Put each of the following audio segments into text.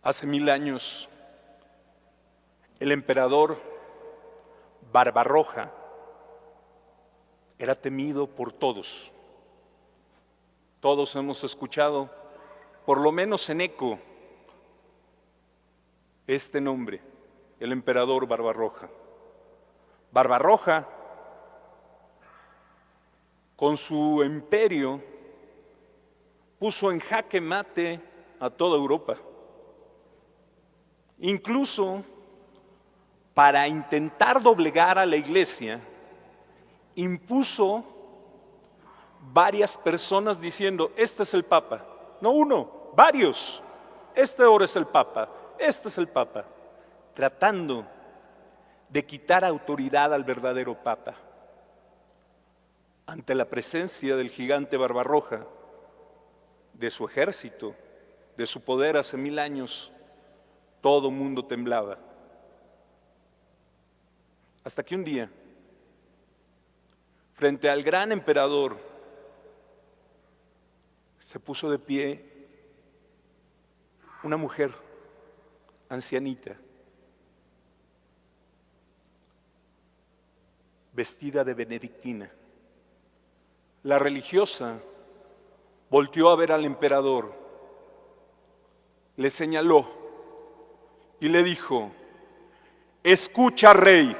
Hace 1000 años, el emperador Barbarroja era temido por todos. Todos hemos escuchado, por lo menos en eco, este nombre, el emperador Barbarroja. Barbarroja, con su imperio, puso en jaque mate a toda Europa. Incluso para intentar doblegar a la Iglesia, impuso varias personas diciendo: este es el Papa. No uno, varios. Este ahora es el Papa, este es el Papa. Tratando de quitar autoridad al verdadero Papa. Ante la presencia del gigante Barbarroja, de su ejército, de su poder hace 1000 años, todo mundo temblaba. Hasta que un día, frente al gran emperador, se puso de pie una mujer ancianita, vestida de benedictina. La religiosa volteó a ver al emperador, le señaló y le dijo: escucha, rey,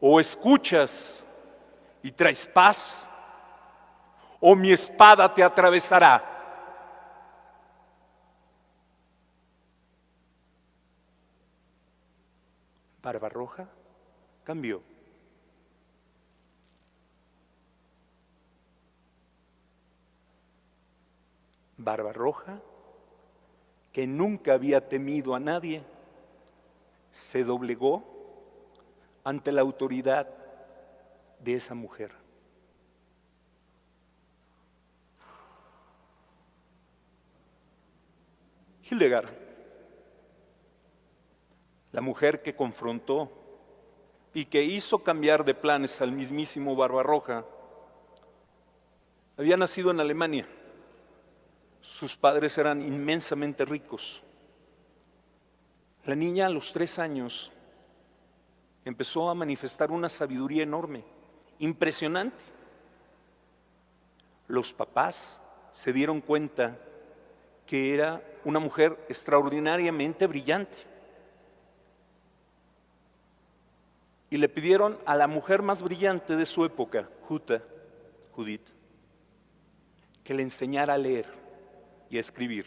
o escuchas y traes paz, o mi espada te atravesará. Barbarroja cambió. Barbarroja, que nunca había temido a nadie, se doblegó ante la autoridad de esa mujer. Hildegard, la mujer que confrontó y que hizo cambiar de planes al mismísimo Barbarroja, había nacido en Alemania. Sus padres eran inmensamente ricos. La niña a los 3 años empezó a manifestar una sabiduría enorme, impresionante. Los papás se dieron cuenta que era una mujer extraordinariamente brillante y le pidieron a la mujer más brillante de su época, Judith, que le enseñara a leer y a escribir.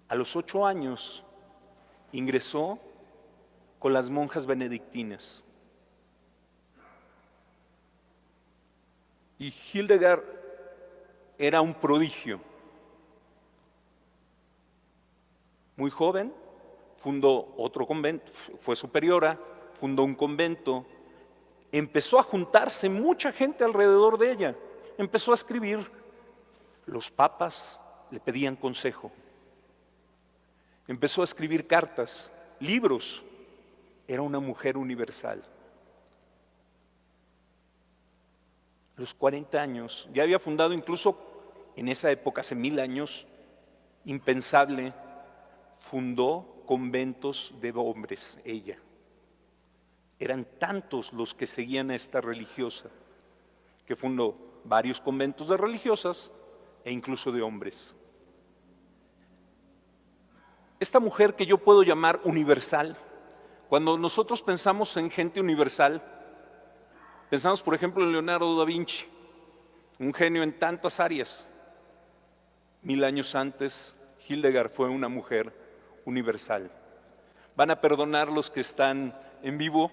A los 8 años ingresó con las monjas benedictinas. Y Hildegard era un prodigio. Muy joven, fundó otro convento, fue superiora, fundó un convento, empezó a juntarse mucha gente alrededor de ella, empezó a escribir. Los papas le pedían consejo. Empezó a escribir cartas, libros. Era una mujer universal. A los 40 años, ya había fundado incluso en esa época, hace 1000 años, impensable, fundó conventos de hombres, ella. Eran tantos los que seguían a esta religiosa, que fundó varios conventos de religiosas e incluso de hombres. Esta mujer que yo puedo llamar universal, cuando nosotros pensamos en gente universal, pensamos por ejemplo en Leonardo da Vinci, un genio en tantas áreas. 1000 años antes, Hildegard fue una mujer universal. Van a perdonar los que están en vivo,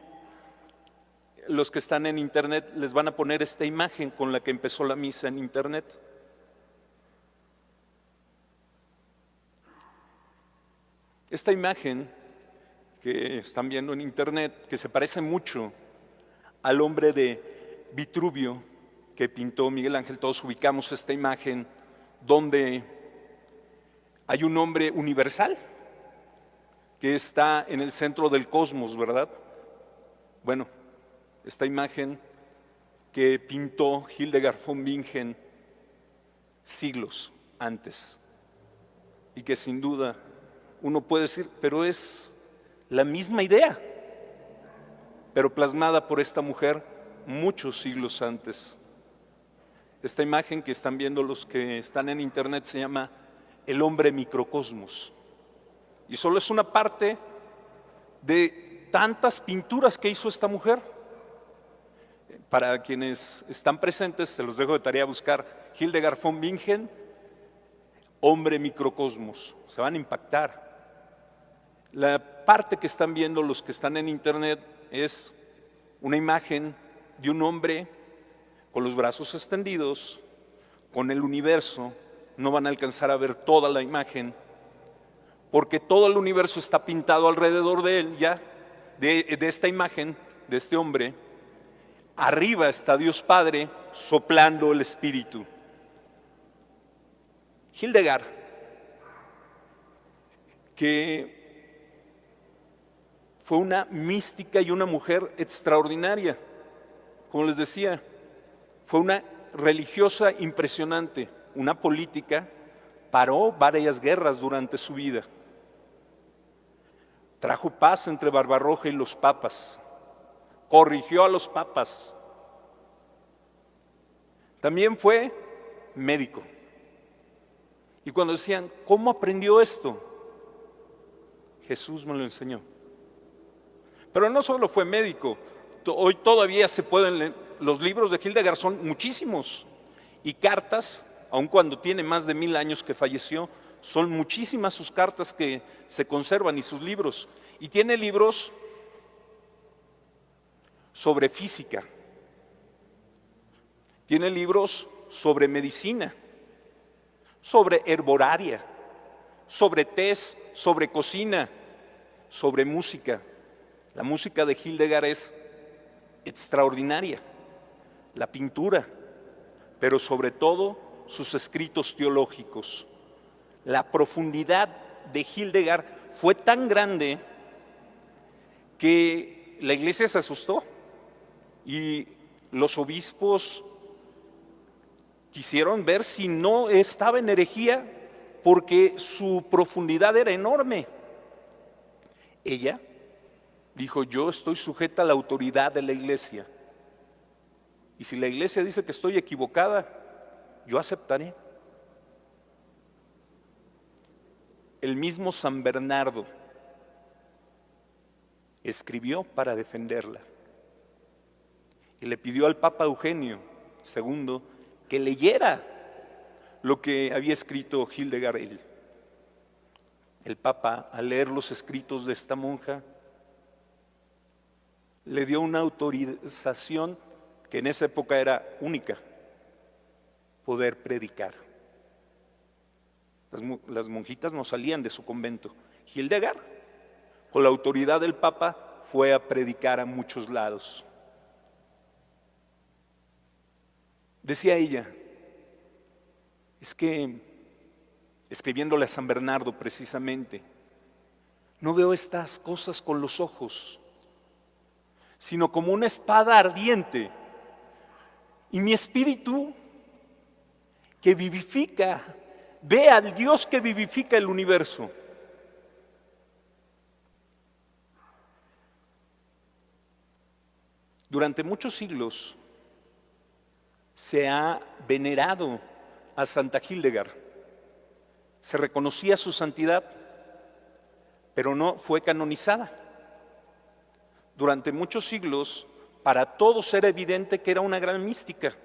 los que están en internet les van a poner esta imagen con la que empezó la misa en internet. Esta imagen que están viendo en internet, que se parece mucho al hombre de Vitruvio que pintó Miguel Ángel, todos ubicamos esta imagen donde hay un hombre universal que está en el centro del cosmos, ¿verdad? Bueno, esta imagen que pintó Hildegard von Bingen siglos antes. Y que sin duda uno puede decir, pero es la misma idea, pero plasmada por esta mujer muchos siglos antes. Esta imagen que están viendo los que están en internet se llama el hombre microcosmos. Y solo es una parte de tantas pinturas que hizo esta mujer. Para quienes están presentes, se los dejo de tarea buscar Hildegard von Bingen, hombre microcosmos. Se van a impactar. La parte que están viendo los que están en internet es una imagen de un hombre con los brazos extendidos, con el universo. No van a alcanzar a ver toda la imagen, porque todo el universo está pintado alrededor de él ya, de esta imagen, de este hombre. Arriba está Dios Padre soplando el Espíritu. Hildegard, que fue una mística y una mujer extraordinaria, como les decía, fue una religiosa impresionante, una política, paró varias guerras durante su vida, trajo paz entre Barbarroja y los papas, corrigió a los papas, también fue médico. Y cuando decían, ¿cómo aprendió esto? Jesús me lo enseñó. Pero no solo fue médico, hoy todavía se pueden leer, los libros de Hildegard son muchísimos, y cartas, aun cuando tiene más de 1000 años que falleció, son muchísimas sus cartas que se conservan y sus libros. Y tiene libros sobre física, tiene libros sobre medicina, sobre herboraria, sobre tés, sobre cocina, sobre música. La música de Hildegard es extraordinaria, la pintura, pero sobre todo sus escritos teológicos. La profundidad de Hildegard fue tan grande que la iglesia se asustó y los obispos quisieron ver si no estaba en herejía, porque su profundidad era enorme. Ella dijo, yo estoy sujeta a la autoridad de la iglesia, y si la iglesia dice que estoy equivocada, yo aceptaré. El mismo San Bernardo escribió para defenderla y le pidió al Papa Eugenio II que leyera lo que había escrito Hildegard. El Papa, al leer los escritos de esta monja, le dio una autorización que en esa época era única: poder predicar. Las monjitas no salían de su convento. Hildegard, con la autoridad del Papa, fue a predicar a muchos lados. Decía ella, es que, escribiéndole a San Bernardo precisamente, no veo estas cosas con los ojos, sino como una espada ardiente, y mi espíritu que vivifica, ve al Dios que vivifica el universo. Durante muchos siglos se ha venerado a Santa Hildegard, se reconocía su santidad, pero no fue canonizada. Durante muchos siglos, para todos era evidente que era una gran mística.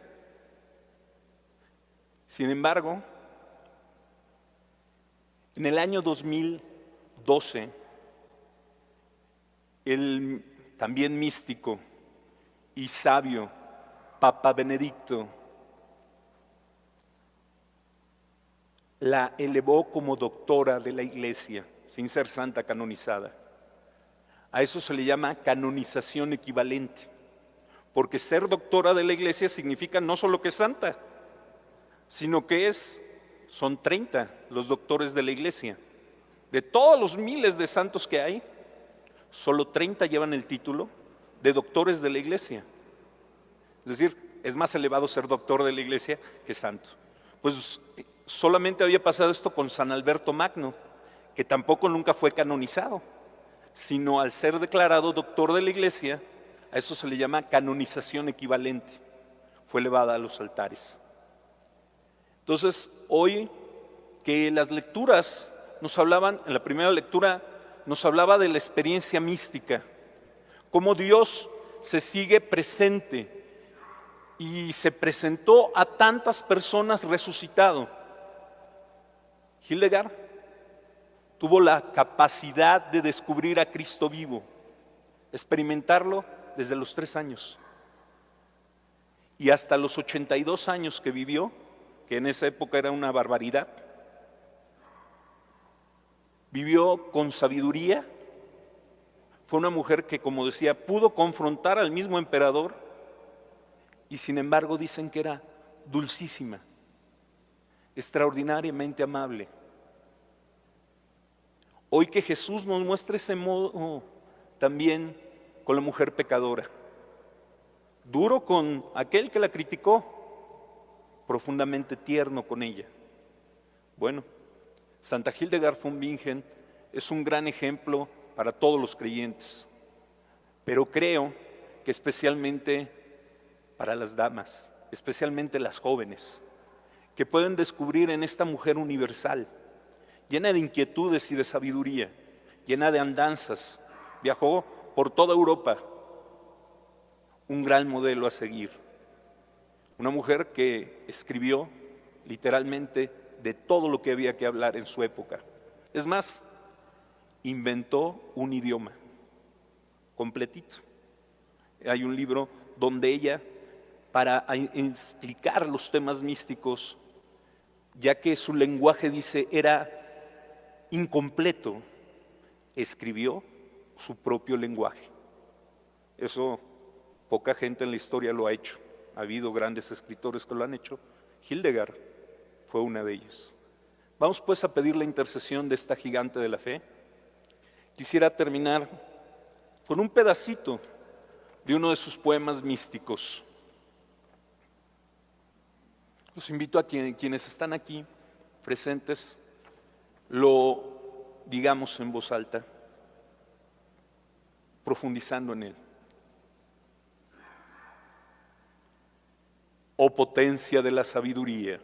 Sin embargo, en el año 2012, el también místico y sabio Papa Benedicto la elevó como doctora de la Iglesia, sin ser santa canonizada. A eso se le llama canonización equivalente, porque ser doctora de la Iglesia significa no solo que es santa, sino que son 30 los doctores de la Iglesia. De todos los miles de santos que hay, solo 30 llevan el título de doctores de la Iglesia. Es decir, es más elevado ser doctor de la Iglesia que santo. Pues solamente había pasado esto con San Alberto Magno, que tampoco nunca fue canonizado, sino al ser declarado doctor de la Iglesia, a eso se le llama canonización equivalente, fue elevada a los altares. Entonces, hoy que las lecturas nos hablaban, en la primera lectura nos hablaba de la experiencia mística, cómo Dios se sigue presente y se presentó a tantas personas resucitado. Hildegard tuvo la capacidad de descubrir a Cristo vivo, experimentarlo desde los 3 años. Y hasta los 82 años que vivió, que en esa época era una barbaridad, vivió con sabiduría. Fue una mujer que, como decía, pudo confrontar al mismo emperador y sin embargo dicen que era dulcísima, extraordinariamente amable. Hoy que Jesús nos muestra ese modo también con la mujer pecadora, duro con aquel que la criticó, profundamente tierno con ella. Bueno, Santa Hildegard von Bingen es un gran ejemplo para todos los creyentes, pero creo que especialmente para las damas, especialmente las jóvenes, que pueden descubrir en esta mujer universal, llena de inquietudes y de sabiduría, llena de andanzas, viajó por toda Europa, un gran modelo a seguir. Una mujer que escribió literalmente de todo lo que había que hablar en su época. Es más, inventó un idioma completito. Hay un libro donde ella, para explicar los temas místicos, ya que su lenguaje, dice, era incompleto, escribió su propio lenguaje. Eso poca gente en la historia lo ha hecho. Ha habido grandes escritores que lo han hecho. Hildegard fue una de ellos. Vamos pues a pedir la intercesión de esta gigante de la fe. Quisiera terminar con un pedacito de uno de sus poemas místicos. Los invito a quienes están aquí presentes, lo digamos en voz alta, profundizando en él. Oh potencia de la sabiduría,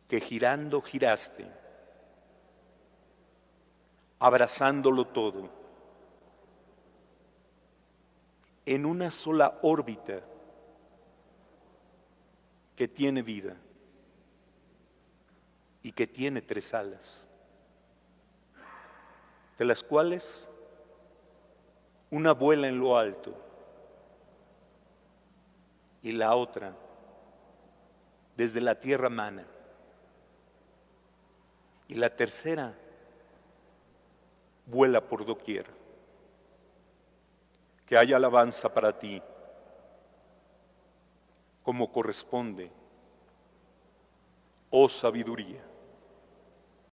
que girando giraste, abrazándolo todo, en una sola órbita que tiene vida y que tiene 3 alas, de las cuales una vuela en lo alto y la otra desde la tierra mana, y la tercera vuela por doquier. Que haya alabanza para ti, como corresponde, oh sabiduría.